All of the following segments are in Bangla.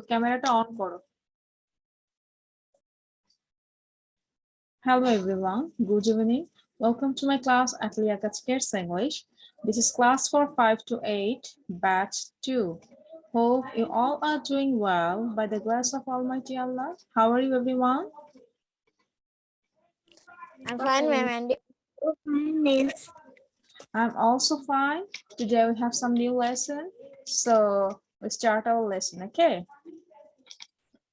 ক্যামেরাটা অন করো। Hello everyone, good evening. Welcome to my class at Liakat's English. This is class for 5 to 8, batch 2. Hope you all are doing well by the grace of Almighty Allah. How are you everyone? I'm fine, ma'am. And Miss. I'm also fine. Today we have some new lesson. So we start our lesson, okay?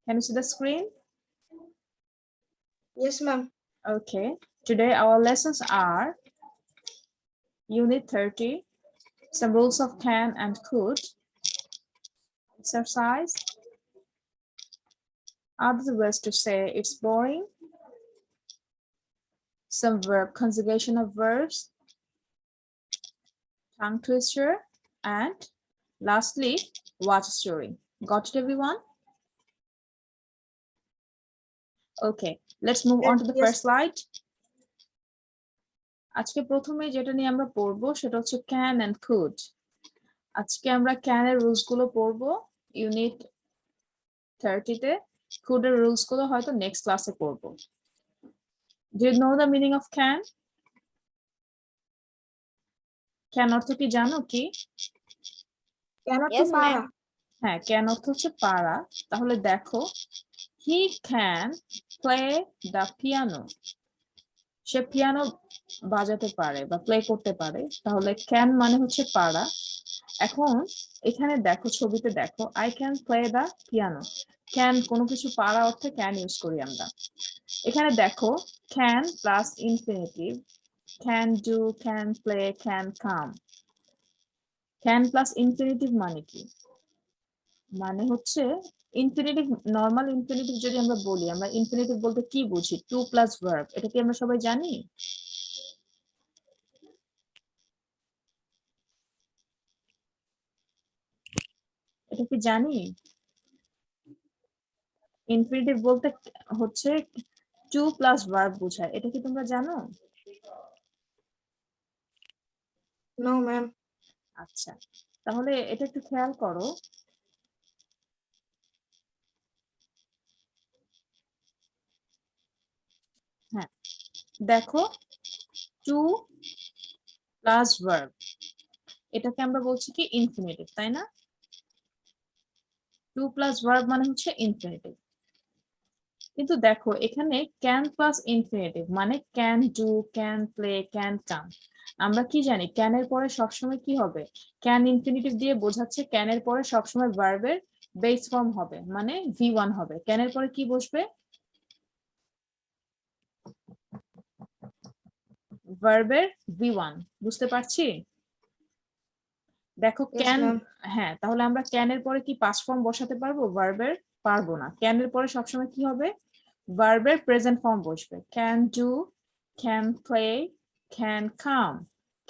Can you see the screen? Yes, ma'am. Okay. Today our lessons are Unit 30, some rules of can and could, exercise, other ways to say it's boring, some verb conjugation of verbs, tongue twister, and lastly, watch story. Got it, everyone? Okay, let's move on to the first slide. আজকে প্রথমে যেটা নিয়ে আমরা পড়বো সেটা হচ্ছে can and could. আজকে আমরা can এর রুলস গুলো পড়বো ইউনিট 30 তে, could এর রুলস গুলো হয়তো নেক্সট ক্লাসে পড়বো। Do you know the meaning of can? can অর্থ কি জানো কি? কেন yes, ma'am. হ্যাঁ, can অর্থ হচ্ছে পারা। তাহলে দেখো, he can play the piano. Say piano বাজাতে পারে বা প্লে করতে পারে। তাহলে can মানে হচ্ছে পারা। এখন এখানে দেখো, ছবিতে দেখো, I can play the piano. can কোনো কিছু পারা অর্থে can ইউজ করি আমরা। এখানে দেখো can plus infinitive, can do, can play, can come. can plus infinitive মানে কি? মানে হচ্ছে ইনফিনিটিভ, নরমাল ইনফিনিটিভ যদি আমরা বলি, আমরা ইনফিনিটিভ বলতে কি বুঝি? To plus verb. এটা কি আমরা সবাই জানি? এটা কি জানি? ইনফিনিটিভ বলতে হচ্ছে টু প্লাস ভার্ব বোঝায়। এটা কি তোমরা জানো? No, ma'am. আচ্ছা, তাহলে এটা একটু খেয়াল করো। হ্যাঁ, দেখো, টু প্লাস ভার্ব, এটাকে আমরা বলছি কি? ইনফিনিটিভ, তাই না? টু প্লাস ভার্ব মানে হচ্ছে ইনফিনিটিভ। কিন্তু দেখো এখানে ক্যান প্লাস ইনফিনিটিভ মানে can do, can play, can come. আমরা কি জানি? ক্যান এর পরে সবসময় কি হবে? ক্যান ইনফিনিটিভ দিয়ে বোঝাচ্ছে ক্যান এর পরে সবসময় ভার্বের বেস ফর্ম হবে, মানে V1 হবে। ক্যান এর পরে কি বসবে? ভার্বের V1। বুঝতে পারছি? দেখো Yes, ক্যান, ma'am. হ্যাঁ, তাহলে আমরা ক্যান এর পরে কি পাস্ট ফর্ম বসাতে পারবো? ভার্বের পারবো না। ক্যান এর পরে সবসময় কি হবে? ভার্বের প্রেজেন্ট ফর্ম বসবে। Can do, can play, can come.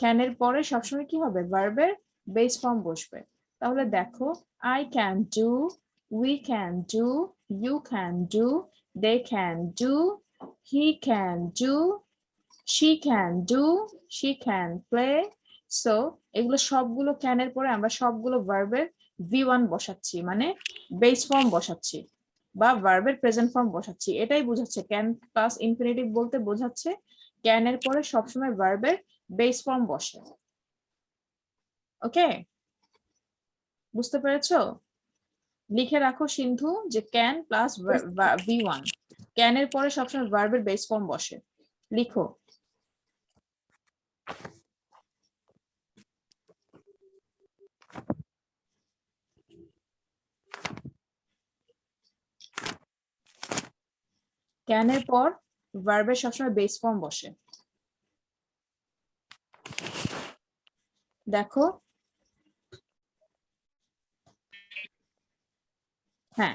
Can এর পরে সবসময় কি হবে? ভার্বের বেস ফর্ম বসবে। তাহলে দেখো, I can do, we can do, you can do, they can do, he can do, she can do, she can play. So এগুলো সবগুলো ক্যান এর পরে আমরা সবগুলো ভার্বের V1 বসাচ্ছি, মানে বেস ফর্ম বসাচ্ছি বা ভার্বের প্রেজেন্ট ফর্ম বসাচ্ছি। এটাই বোঝাচ্ছে ক্যান প্লাস ইনফিনিটিভ বলতে বোঝাচ্ছে ক্যান এর পরে সবসময় ভার্বের বেস ফর্ম বসে। ওকে, বুঝতে পেরেছো? লিখে রাখো সিন্ধু যে ক্যান প্লাস V1, ক্যান এর পরে সবসময় ভার্বের বেস ফর্ম বসে। লিখো। ক্যান এর পর ভার্বের সবসময় বেস ফর্ম বসে। দেখো, হ্যাঁ,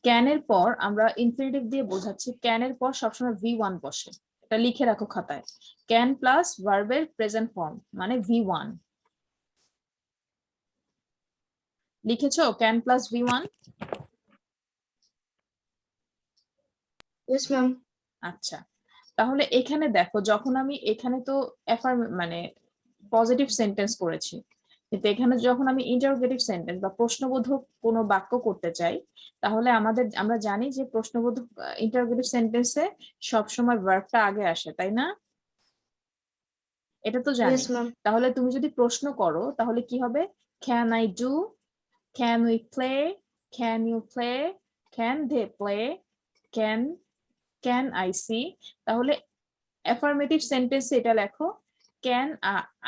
ক্যান এর পর আমরা ইনফিনিটিভ দিয়ে বোঝাচ্ছি ক্যান এর পর সবসময় V1 বসে। এটা লিখে রাখো খাতায়। ক্যান প্লাস ভার্বের প্রেজেন্ট ফর্ম মানে V1। লিখেছো can plus V1? Yes, ma'am. আচ্ছা, তাহলে এখানে দেখো, যখন আমি এখানে তো মানে পজিটিভ সেন্টেন্স করেছি, কিন্তু এখানে যখন আমি ইন্টারোগেটিভ সেন্টেন্স বা প্রশ্নবোধক কোনো বাক্য করতে চাই, তাহলে আমরা জানি যে প্রশ্নবোধক ইন্টারোগেটিভ সেন্টেন্সে সবসময় ভার্বটা আগে আসে, তাই না? এটা তো জানি। Yes, ma'am. তাহলে তুমি যদি প্রশ্ন করো তাহলে কি হবে? Can I do, can we play, can you play, can they play, can can I see. তাহলে অ্যাফার্মেটিভ সেন্টেন্সে এটা লেখো ক্যান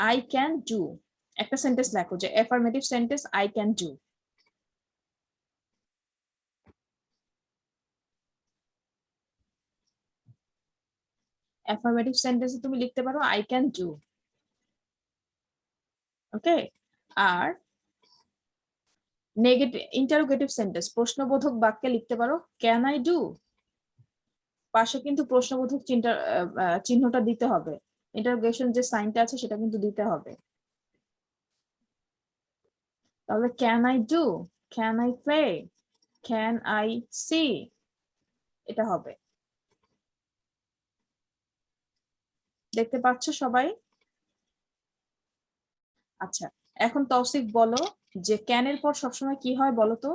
আই ক্যান ডু। একটা সেন্টেন্স লেখো যে affirmative sentence I can do. Affirmative সেন্টেন্সে তুমি লিখতে পারো আই ক্যান ডু। ওকে। আর নেগেটিভ ইন্টারোগেটিভ সেন্টেন্স প্রশ্নবোধক বাক্যে লিখতে পারো ক্যান আই ডু। পাশে কিন্তু প্রশ্নবোধক চিহ্নটা দিতে হবে, ইন্টারোগেশন যে সাইনটা আছে সেটা কিন্তু দিতে হবে। তাহলে can I do, can I play, can I see, এটা হবে। দেখতে পাচ্ছ সবাই? আচ্ছা, এখন তৌসিফ বলো যে ক্যানের পর সবসময় কি হয় বলো তো?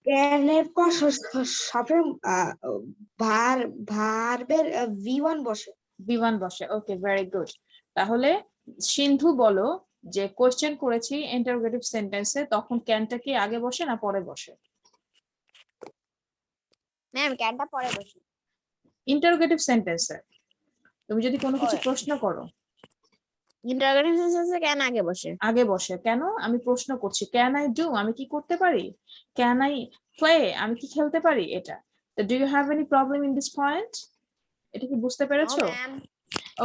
Can এর পর সবসময় ভার্বের V1 বসে। বি1 বসে। ওকে, ভেরি গুড। তাহলে সিন্ধু বলো যে কোশ্চেন করেছি ইন্টারোগেটিভ সেন্টেন্সে, তখন ক্যানটা কি আগে বসে না পরে বসে? ম্যাম ক্যানটা পরে বসে। ইন্টারোগেটিভ সেন্টেন্সে তুমি যদি কোনো কিছু প্রশ্ন করো, ইন্টারোগেটিভ সেন্টেন্সে ক্যান আগে বসে। আগে বসে কেন? আমি প্রশ্ন করছি ক্যান আই ডু, আমি কি করতে পারি? ক্যান আই প্লে, আমি কি খেলতে পারি? এটা তো do you have any problem in this point? এটা কি বুঝতে নো পেরেছো? ম্যাম।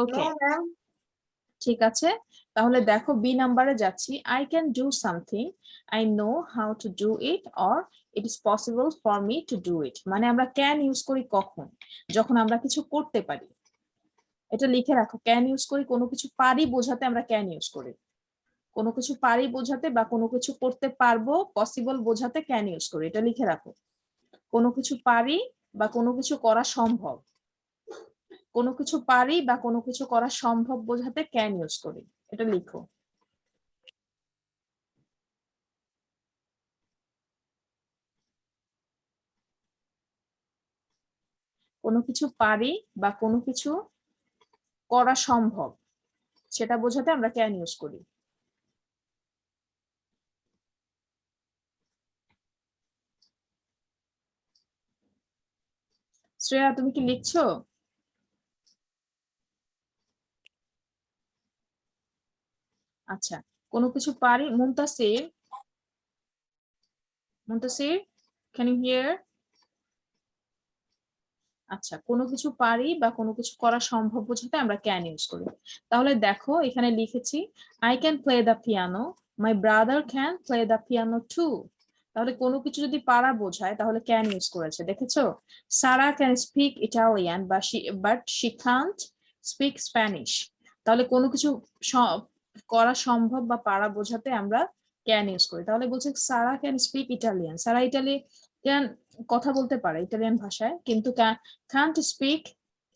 Okay, No, ma'am. ঠিক আছে। তাহলে দেখো বি নাম্বারে যাচ্ছি। I can do something, I know how to do it, or it is possible for me to do it. মানে আমরা ক্যান ইউজ করি কখন? যখন আমরা কিছু করতে পারি। এটা লিখে রাখো, ক্যান ইউজ করি কোনো কিছু পারি বোঝাতে, আমরা ক্যান ইউজ করি। কোনো কিছু পারি বোঝাতে বা কোনো কিছু করতে পারবো পসিবল বোঝাতে ক্যান ইউজ করি, এটা লিখে রাখো। কোনো কিছু পারি বা কোনো কিছু করা সম্ভব, কোনো কিছু পারি বা কোনো কিছু করা সম্ভব বোঝাতে ক্যান ইউজ করি, এটা লিখো। কোনো কিছু পারি বা কোনো কিছু করা সম্ভব সেটা বোঝাতে আমরা ক্যান ইউজ করি। শ্রেয়া তুমি কি লিখছো? আচ্ছা, কোনো কিছু পারি। Muntasir, Muntasir, can you hear? আচ্ছা, কোনো কিছু পারি বা কোনো কিছু করা সম্ভব বোঝাতে আমরা ক্যান ইউজ করি। তাহলে দেখো এখানে লিখেছি I can play the piano, my brother can play the piano too. তাহলে কোনো কিছু যদি পারা বোঝায় তাহলে ক্যান ইউজ করেছে, দেখেছো? Sara can speak Italian but she can't speak Spanish. তাহলে কোনো কিছু করা সম্ভব বা পারা বোঝাতে আমরা ক্যান ইউজ করি। তাহলে বলছে Sara can speak Italian, Sara Italian কথা বলতে পারে ইটালিয়ান ভাষায়, কিন্তু কান্ট স্পিক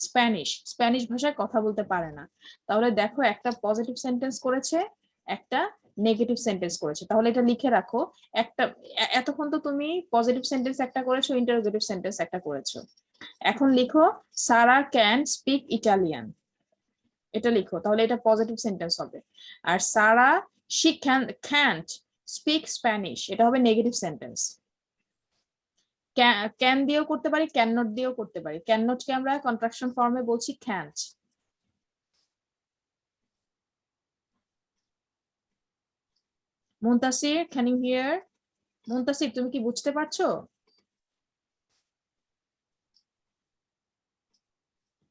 স্প্যানিশ, স্প্যানিশ ভাষায় কথা বলতে পারে না। তাহলে দেখো একটা পজিটিভ সেন্টেন্স করেছে, একটা নেগেটিভ সেন্টেন্স করেছে। তাহলে এটা লিখে রাখো। একটা এতক্ষণ তো তুমি পজিটিভ সেন্টেন্স একটা করেছো, ইন্টারোগেটিভ সেন্টেন্স একটা করেছো। এখন লিখো সারা ক্যান স্পিক ইটালিয়ান, এটা লিখো। তাহলে এটা পজিটিভ সেন্টেন্স হবে। আর সারা শি ক্যান্ট স্পিক স্প্যানিশ, এটা হবে নেগেটিভ সেন্টেন্স। ক্যান দিয়েও করতে পারি, ক্যান নট দিয়েও করতে পারি। ক্যান নট কে আমরা কন্ট্রাকশন ফর্মে বলছি can't. Muntasir, can you hear? Muntasir তুমি কি বুঝতে পারছো?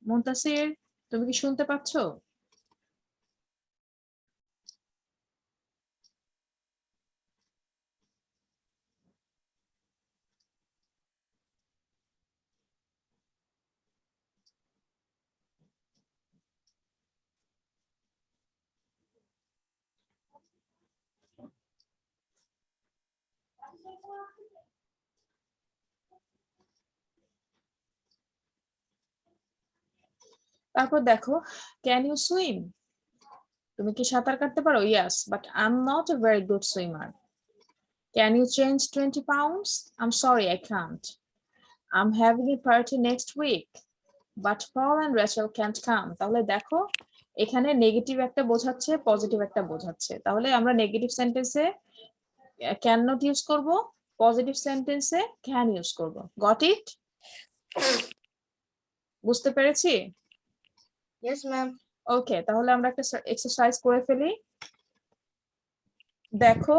মুনতাসির তুমি কি শুনতে পাচ্ছো? তারপর দেখো, ক্যান ইউ সুইম? তুমি কি সাঁতার কাটতে পারো? Yes, but I am not a very good swimmer. Can you change 20 pounds? I am sorry, I can't. I'm having a party next week, but Paul and Rachel can't come. তাহলে দেখো, এখানে নেগেটিভ একটা বোঝাচ্ছে, পজিটিভ একটা বোঝাচ্ছে। তাহলে আমরা নেগেটিভ সেন্টেন্সে ক্যান নট ইউজ করব, পজিটিভ সেন্টেন্সে ক্যান ইউজ করব। Got it? বুঝতে পেরেছি? Yes, ma'am. ওকে, তাহলে আমরা একটা এক্সারসাইজ করে ফেলি। দেখো,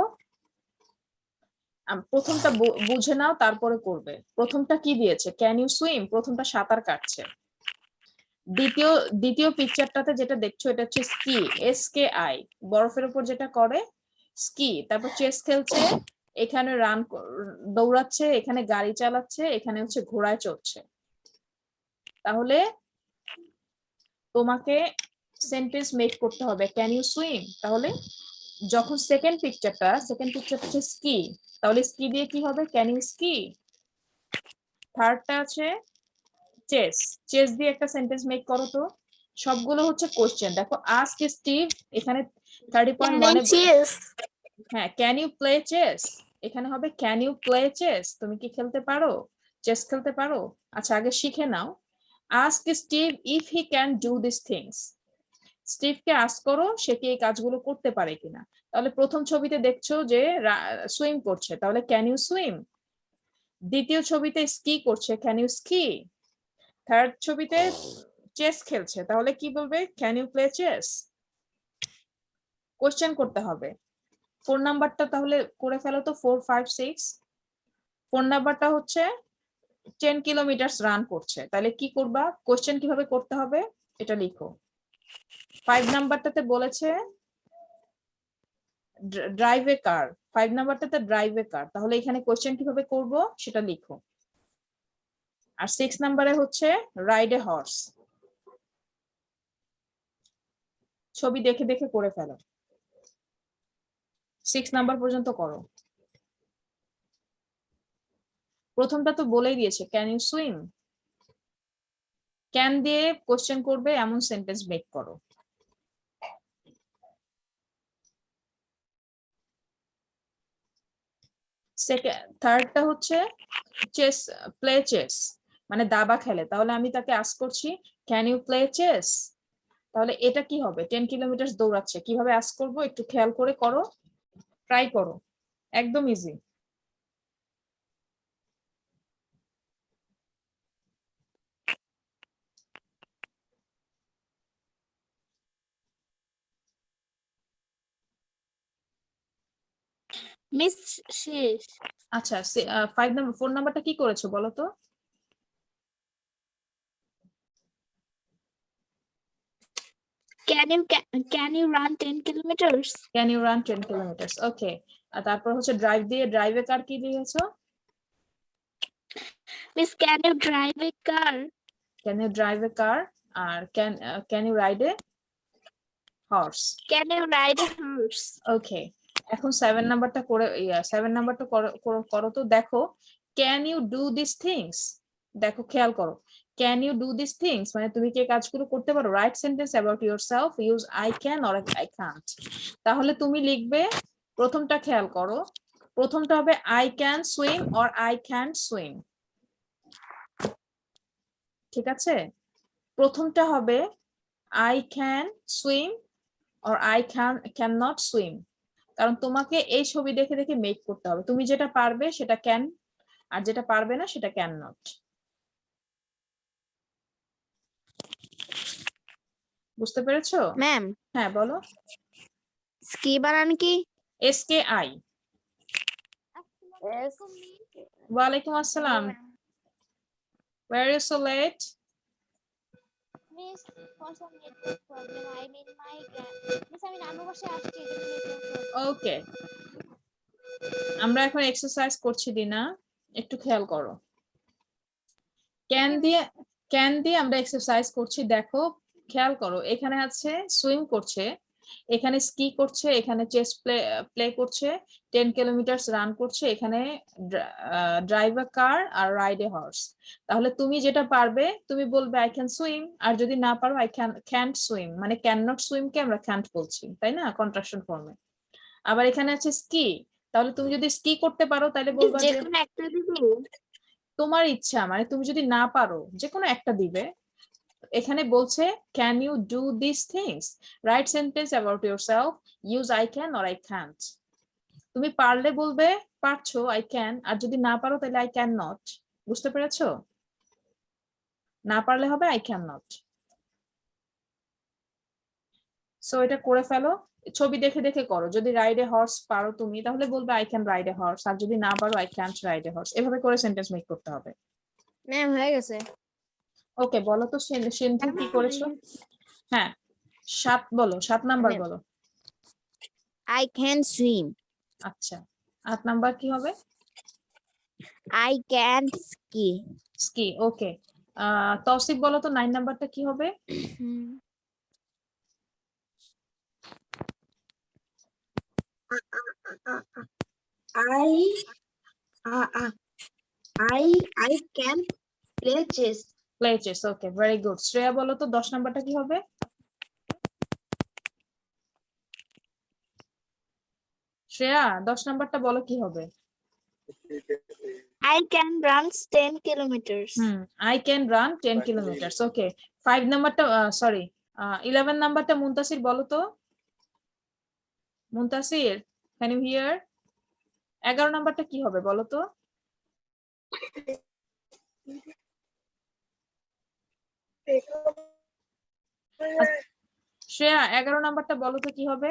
প্রথমটা বুঝে নাও, তারপরে করবে। প্রথমটা কি দিয়েছে? ক্যান ইউ সুইম, প্রথমটা সাঁতার কাটছে। দ্বিতীয় পিকচারটাতে যেটা দেখছো এটা হচ্ছে স্কি, SKI, বরফের উপর যেটা করে স্কি। তারপর চেস খেলছে, এখানে দৌড়াচ্ছে, এখানে গাড়ি চালাচ্ছে, এখানে হচ্ছে ঘোড়ায় চড়ছে। তাহলে তোমাকে সেন্টেন্স মেক করতে হবে ক্যান ইউ সুইম। তাহলে যখন সেকেন্ড পিকচারটা হচ্ছে স্কি, তাহলে স্কি দিয়ে কি হবে? Can you ski. থার্ডটা আছে চেস, চেস দিয়ে একটা সেন্টেন্স মেক করো তো। সবগুলো হচ্ছে কোশ্চেন। দেখো, আস্ক স্টিভ, এখানে 30.1 হ্যাঁ, ক্যান ইউ প্লে চেস, এখানে হবে ক্যান ইউ প্লে চেস, তুমি কি খেলতে পারো? চেস খেলতে পারো? আচ্ছা, আগে শিখে নাও। Ask Steve if he can do this things, স্টিভকে আস্ক করো সে কি এই কাজগুলো করতে পারে কিনা। তাহলে প্রথম ছবিতে দেখছো যে সুইম করছে, তাহলে ক্যান ইউ সুইম। দ্বিতীয় ছবিতে স্কি করছে, ক্যান ইউ স্কি। থার্ড ছবিতে চেস খেলছে, তাহলে কি বলবে? Can you play chess. Question করতে হবে। 4 নাম্বারটা তাহলে করে ফেলো তো, 4, 5, 6। 4 নাম্বারটা হচ্ছে 10 কিলোমিটার রান করছে, তাহলে কি করবা? কোশ্চেন কিভাবে করতে হবে এটা লিখো। 5 নাম্বারটাতে বলেছে drive a car, 5 নাম্বারটাতে drive a কার, তাহলে এখানে কোশ্চেন কিভাবে করব সেটা লিখো। আর 6 নাম্বারে হচ্ছে রাইড এ হর্স, ছবি দেখে দেখে করে ফেলো। 6 নাম্বার পর্যন্ত করো। প্রথমটা তো বলেই দিয়েছে ক্যান ইউ সুইম, ক্যান দিয়ে কোশ্চেন করবে এমন সেন্টেন্স মেক করো। থার্ডটা হচ্ছে চেস, প্লে চেস, মানে দাবা খেলে, তাহলে আমি তাকে আস্ক করছি ক্যান ইউ প্লে চেস। তাহলে এটা কি হবে? 10 কিলোমিটার দৌড়াচ্ছে, কিভাবে আস্ক করবো একটু খেয়াল করে করো, ট্রাই করো, একদম ইজি। মিস শেষ। আচ্ছা, 5 নাম্বার 4 নাম্বারটা কি করেছো বলো তো? Can you run 10 kilometers? Can you run 10 kilometre, okay. আর তারপর হচ্ছে ড্রাইভ দিয়ে ড্রাইভে কার কি দিয়েছো? Miss, can you drive a car? Can you drive a car. আর can you ride a horse. Can you ride a horse? Okay, এখন 7 নাম্বারটা করে 7 নাম্বারটা করো তো। দেখো, can you do this things, দেখো খেয়াল করো, can you do this things মানে তুমি কি কাজগুলো করতে পারো? Write sentence about yourself, use I can or I can't. তাহলে তুমি লিখবে, প্রথমটা খেয়াল করো, প্রথমটা হবে I can swim or I can't swim, ঠিক আছে? প্রথমটা হবে I can swim or I can not swim, কারণ তোমাকে এই ছবি দেখে দেখে মেক করতে হবে। তুমি যেটা পারবে সেটা ক্যান, আর যেটা পারবে না সেটা ক্যান নট। বুঝতে পেরেছো? ম্যাম, হ্যাঁ বলো। স্কি বানান কি? SKI। ওয়ালাইকুম আসসালাম। Where are you so late? Miss, for some network problem, I'm in my Miss, আমি নানু বাসায় আসছি, এজন্য network problem. ওকে, আমরা এখন এক্সারসাইজ করছি দিনা, একটু খেয়াল করো। ক্যান দিয়ে আমরা এক্সারসাইজ করছি। দেখো খেয়াল করো, এখানে আছে সুইম করছে, এখানে স্কি করছে, এখানে চেস প্লে করছে, 10 কিলোমিটার রান করছে, এখানে ড্রাইভ আ কার আর রাইড এ হর্স। তাহলে তুমি যেটা পারবে তুমি বলবে আই ক্যান সুইম, আর যদি না পারো আই ক্যান্ট সুইম, মানে ক্যান নট সুইম কে আমরা ক্যান্ট বলছি, তাই না, কন্ট্রাকশন ফর্মে। আবার এখানে আছে স্কি, তাহলে তুমি যদি স্কি করতে পারো তাহলে বলবা যে যে কোনো একটা দিবি? তোমার ইচ্ছা, মানে তুমি যদি না পারো যে কোনো একটা দিবে। এখানে বলছে can you do this things, write sentence about yourself, use I can or I can't. তুমি পারলে বলবে পারছো আই ক্যান, আর যদি না পারো তাহলে আই ক্যান নট। বুঝতে পেরেছো? না পারলে হবে আই ক্যান নট। সো এটা করে ফেলো, ছবি দেখে দেখে করো। যদি রাইড এ হর্স পারো তুমি তাহলে বলবে I can ride a horse, আর যদি না পারো I can't ride a horse. এভাবে করে সেন্টেন্স মেক করতে হবে। ম্যাম হয়ে গেছে। ওকে, বলো তো সিন্ধু কি করেছো? হ্যাঁ, 7 বলো, 7 নাম্বার Ma'am. বলো। I can swim. আচ্ছা, 8 নাম্বার কি হবে? I can ski. স্কি। ওকে, তৌসিফ বলো তো 9 নাম্বারটা কি হবে? I can play chess. Play chess. Okay, very good. Shreya বলো তো 10 নাম্বারটা কি হবে? শ্রেয়া 10 নাম্বারটা বলো কি হবে? I can run 10 kilometers. I can run 10 kilometre. Okay, 5 নাম্বারটা, সরি, 11 নাম্বারটা মুনতাসির বলো তো। Muntasir, can you here? 11 নাম্বারটা কি হবে বলো তো? শ্রেয়া 11 নাম্বারটা বলো তো কি হবে?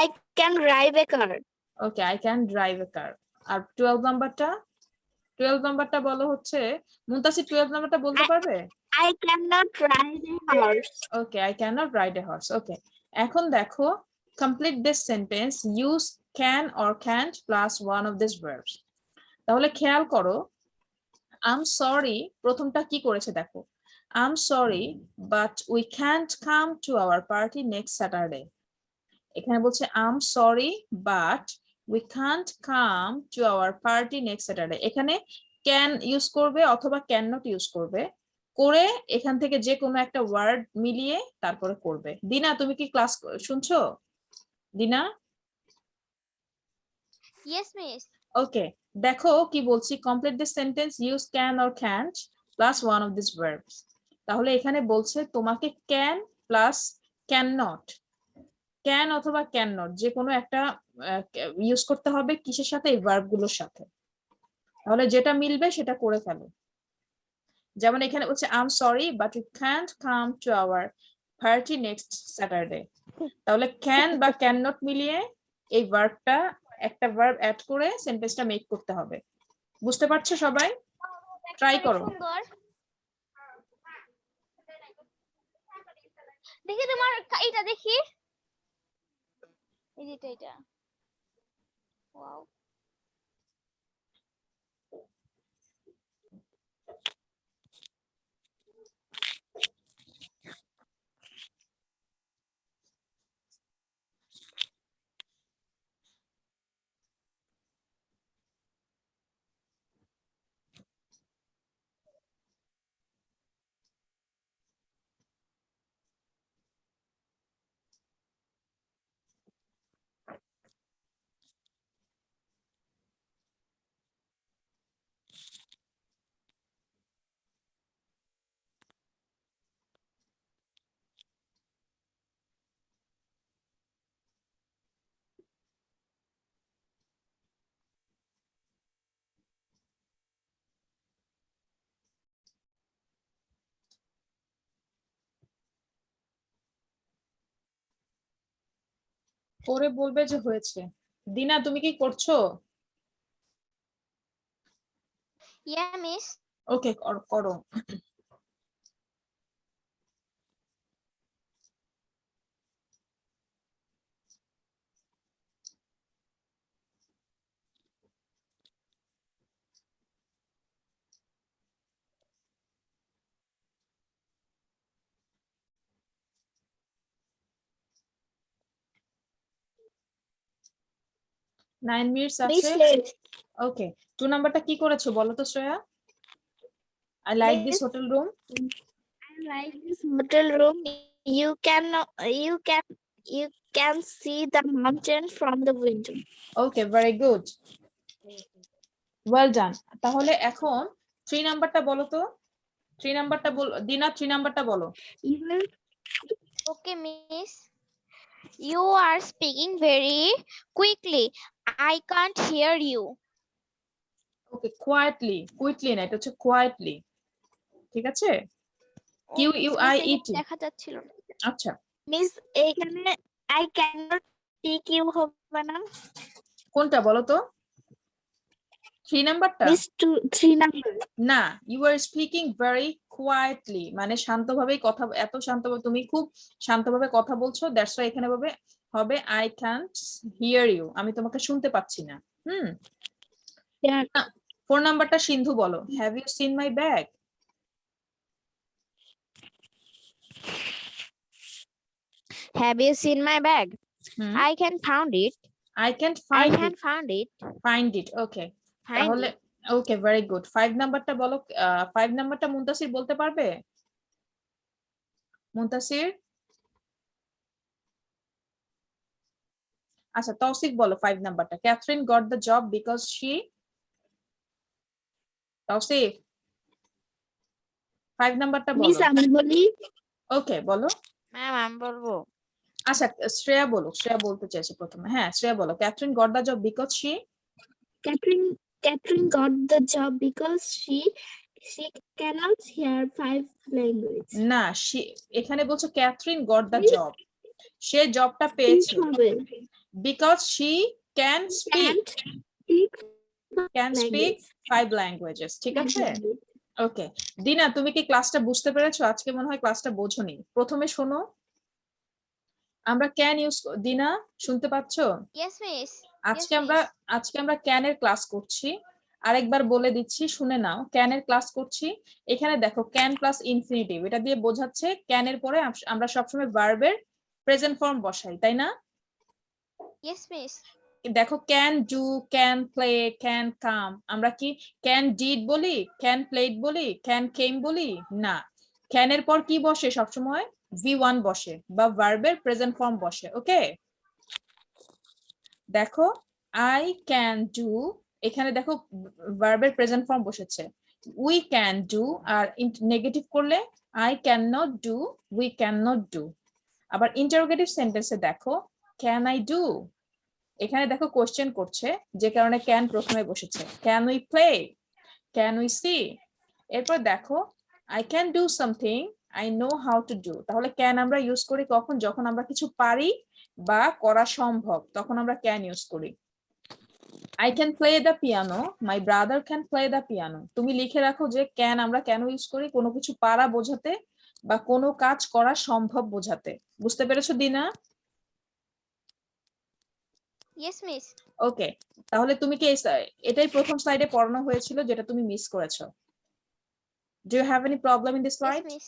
I can drive a car. Okay, I can drive a car. আর 12 নাম্বারটা? 12 নাম্বারটা বলো হচ্ছে, মুনতাসির 12 নাম্বারটা বলতে পারবে? I cannot ride a horse. Okay, I cannot ride a horse. Okay, এখন দেখো, complete this sentence, use can or can't plus one of this verbs. তাহলে খেয়াল করো, আই এম সরি প্রথমটা কি করেছে দেখো, I am sorry but we can't come to our party next Saturday. এখানে বলছে I am sorry but we can't come to our party next Saturday. এখানে ক্যান ইউজ করবে অথবা ক্যান নট ইউজ করবে, করে এখান থেকে যে কোনো একটা ওয়ার্ড মিলিয়ে তারপরে করবে। দিনা, তুমি কি ক্লাস শুনছো? দিনা? Yes, miss. ওকে, দেখো কি বলছি, complete this sentence, use can or can't plus one of this verbs. তাহলে এখানে বলছে তোমাকে can plus can not, can অথবা ক্যান নট যে কোনো একটা ইউজ করতে হবে কিসের সাথে, এই ভার্ব গুলোর সাথে। তাহলে যেটা মিলবে সেটা করে ফেলো। যেমন এখানে বলছে I am sorry but we can't come to our party next Saturday. তাহলে ক্যান বা ক্যান নট মিলিয়ে এই ভার্বটা, একটা ভার্ব অ্যাড করে সেন্টেন্সটা মেক করতে হবে। বুঝতে পারছো সবাই? ট্রাই অনেক করো। সুন্দর। দেখি তোমার এটা দেখি, এই যেটা এটা। ওয়াও, করে বলবে যে হয়েছে। দিনা, তুমি কি করছো? ইয়া মিস। ওকে, করো। 9 মিনিটস Miss আছে। Late. ওকে, 2 নাম্বারটা কি করেছো বলো তো Shreya? I like this Miss, hotel room. I like this hotel room. You can you can see the mountain from the window. Okay, very good, well done. তাহলে এখন 3 নাম্বারটা বলো তো। 3 নাম্বারটা বলো দিনা, 3 নাম্বারটা বলো। Even Okay, miss. You are speaking very quickly. I can't hear you. Okay, quietly, quickly না, এটা হচ্ছে কোয়াইটলি, ঠিক আছে? ও কিউ মিস, ইউ মিস আই ই এখানে টি। দেখা যাচ্ছিল না। আচ্ছা, Miss এখানে I cannot speak you হবে না? কোনটা বলো তো? 3 নাম্বারটা? Miss 3 number. না, you are speaking very quietly, মানে শান্তভাবেই কথা, এত শান্তভাবে তুমি খুব শান্তভাবে কথা বলছো, দ্যাটস ওয়াই এখানে হবে আই ক্যান্ট হিয়ার ইউ, আমি তোমাকে শুনতে পাচ্ছি না। হুম। Yeah. 4 নাম্বারটা সিন্ধু বলো, have you seen my bag? Have you seen my bag? Hmm, I can found it. I can't I find can it. found it. Find it, okay. Find তাহলে it. Okay, very good. 5 নাম্বারটা বলো। 5 নাম্বারটা মুনতাসির বলতে পারবে? মুনতাসির? আচ্ছা, তৌসিফ বলো 5 নাম্বারটা। Catherine got the job because she. Tausif, 5 নাম্বারটা Miss বলো। আমি বলি। ওকে, বলো। ম্যাম আমি বলবো। আচ্ছা, শ্রেয়া বলো, শ্রেয়া বলতে চাইছে প্রথমে। হ্যাঁ, শ্রেয়া বলো, Catherine got the job because she. Catherine got the job because she cannot hear 5 language. না, সে এখানে বলছো Catherine got the Miss job, সে জবটা speak পেয়েছে হবে। Because she can speak, Can't speak can speak language. 5 languages, ঠিক Five আছে? language. ওকে, দিনা তুমি কি ক্লাসটা বুঝতে পেরেছো? আজকে মনে হয় ক্লাসটা বোঝোনি। প্রথমে শোনো, আমরা ক্যান ইউজ, দিনা শুনতে পাচ্ছো? Yes, miss. আজকে Yes, আমরা miss. আজকে আমরা ক্যানের ক্লাস করছি। আরেকবার বলে দিচ্ছি, শুনে নাও, ক্যানের ক্লাস করছি। এখানে দেখো, ক্যান প্লাস ইনফিনিটিভ, এটা দিয়ে বোঝাচ্ছে ক্যানের পরে আমরা সবসময় ভার্বের প্রেজেন্ট ফর্ম বসাই, তাই না? Yes, miss. দেখো, can do, can play, can come, আমরা কি ক্যান ডিড বলি, ক্যান প্লেড বলি, ক্যান কেম বলি না। ক্যানের পর কি বসে সবসময়? V1 বসে, বা ভার্বের প্রেজেন্ট ফর্ম বসে। ওকে, দেখো, আই ক্যান ডু, এখানে দেখো ভার্বের প্রেজেন্ট ফর্ম বসেছে। উই ক্যান ডু, আর নেগেটিভ করলে I can not do, we can not do. আবার ইন্টারোগেটিভ সেন্টেন্সে দেখো, ক্যান আই ডু, এখানে দেখো কোশ্চেন করছে, যে কারণে ক্যান প্রথমে বসেছে। Can we play, can we see. এরপর দেখো, I can do something, I know how to do. তাহলে ক্যান আমরা ইউজ করি কখন? যখন আমরা কিছু পারি বা করা সম্ভব, তখন আমরা ক্যান ইউজ করি। I can play the piano, my brother can play the piano. তুমি লিখে রাখো যে ক্যান আমরা কেন ইউজ করি? কোনো কিছু পারা বোঝাতে বা কোনো কাজ করা সম্ভব বোঝাতে। বুঝতে পেরেছো দিনা? Yes, miss. ওকে, তাহলে তুমি কি এটাই প্রথম স্লাইডে পড়ানো হয়েছিল যেটা তুমি মিস করেছো? Do you have any problem in this Yes, slide? miss.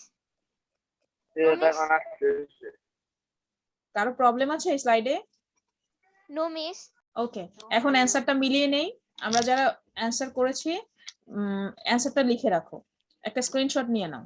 No, miss. কারো প্রবলেম আছে এই স্লাইডে? No, miss. ওকে, এখন অ্যানসারটা মিলিয়ে নেই। আমরা যারা অ্যানসার করেছি, অ্যানসারটা লিখে রাখো, একটা স্ক্রিনশট নিয়ে নাও।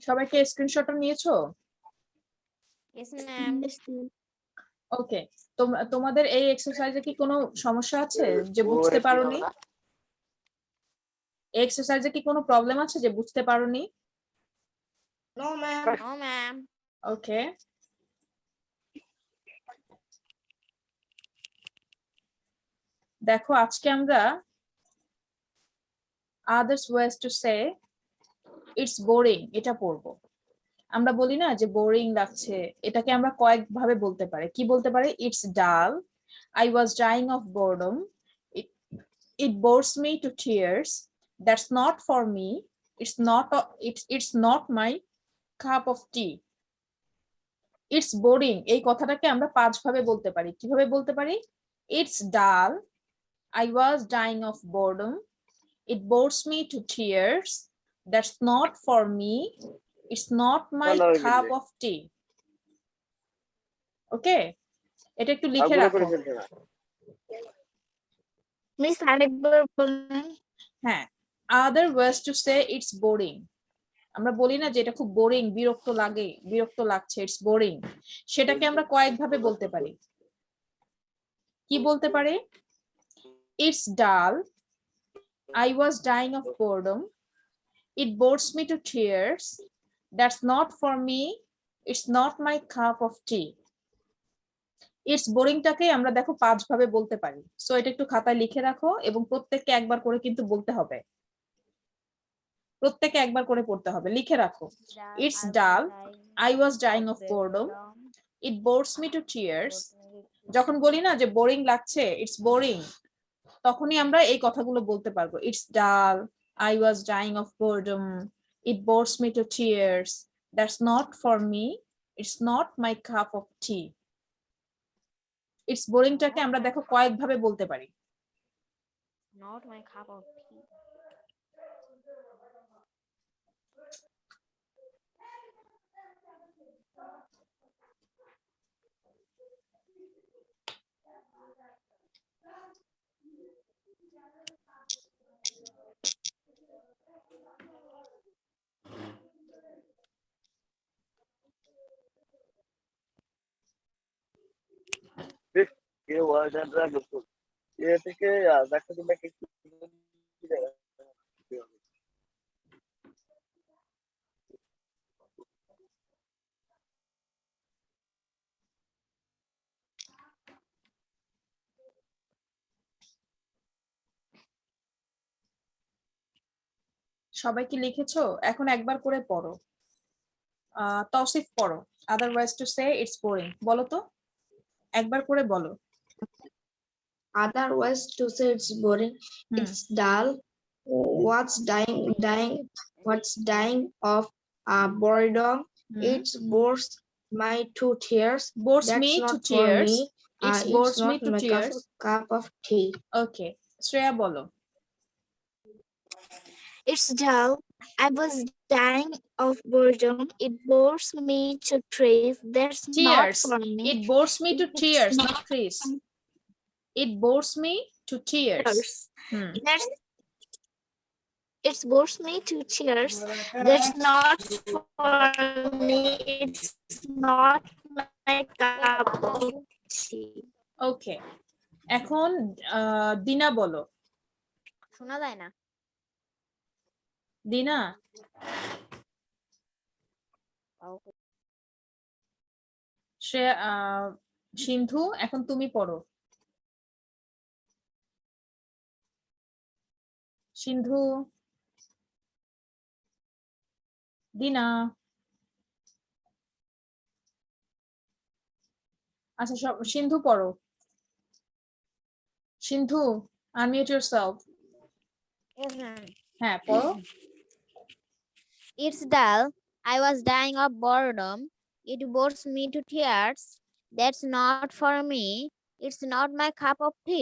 সবাইকে স্ক্রিনশটটা নিয়েছো? Yes, ma'am. ওকে, তোমাদের এই এক্সারসাইজে কি কোনো সমস্যা আছে যে বুঝতে পারোনি? এই এক্সারসাইজে কি কোনো প্রবলেম আছে যে বুঝতে পারোনি? No, ma'am. No, ma'am. ওকে, দেখো আজকে আমরা others ways to say it's boring, এটা পড়বো। আমরা বলি না যে বোরিং লাগছে, এটাকে আমরা কয়েক ভাবে বলতে পারি। কি বলতে পারি? ইটস ডাল, I was dying of boredom, it it bores me to tears, that's not for me, it's not my cup of tea. It's boring এই কথাটাকে আমরা 5 ভাবে বলতে পারি। কিভাবে বলতে পারি? ইটস ডাল, I was dying of boredom, it bores me to tears, that's not for me, it's not my cup of tea. ওকে, এটা একটু লিখে রাখো। মিস আরেকবার বলেন। হ্যাঁ, other ways to say it's boring, আমরা বলি না যে এটা খুব বোরিং, বিরক্ত লাগে, বিরক্ত লাগছে, ইটস বোরিং, সেটাকে আমরা কয়েক ভাবে বলতে পারি। কি বলতে পারি? ইটস ডাল, I was dying of boredom, it bores me to tears, that's not for me, it's not my cup of tea. It's বোরিংটাকে আমরা দেখো 5 ভাবে বলতে পারি। সো এটা একটু খাতায় লিখে রাখো এবং প্রত্যেককে একবার করে কিন্তু বলতে হবে, প্রত্যেককে একবার করে পড়তে হবে। লিখে রাখো, ইটস ডাল, I was dying of boredom, it bores me to tears. যখন বলি না যে বোরিং লাগছে, ইটস বোরিং, তখনই আমরা এই কথাগুলো বলতে পারবো। ইটস ডাল, I was dying of boredom, it bores me to tears, that's not for me, it's not my cup of tea. It's বোরিংটাকে আমরা দেখো কয়েক ভাবে বলতে পারি। Not my cup of tea. It was a dragon. থেকে দেখা যাবে কি সবাই কি লিখেছো? এখন একবার করে পড়ো। তৌসিফ পড়ো, otherwise to say it's boring, বলো তো, একবার করে বলো। Other ways to say it's boring. It's dull. What's dying of boredom. It bores my to tears. Bores That's me to not for tears. me. It It's bores me not to my tears. cup of tea. ওকে, শ্রেয়া বলো। It's dull. I was dying of boredom. It bores me to tears. That's not Tears, for me. it bores me to It's tears, not not trees. It bores me to tears. tears. That's it bores me to tears. That's not for me. It's not my cup of tea. ওকে, এখন দিনা বলো। শোনা যায় না। দিনা, শ্রেয়া, সিন্ধু, এখন তুমি পড়ো। সিন্ধু, দিনা। আচ্ছা, সব সিন্ধু পড়ো। সিন্ধু, unmute yourself. Yes, ma'am. হ্যাঁ, পড়ো। It's dull. I was dying of boredom. It bores me to tears. That's not for me. It's not my cup of tea.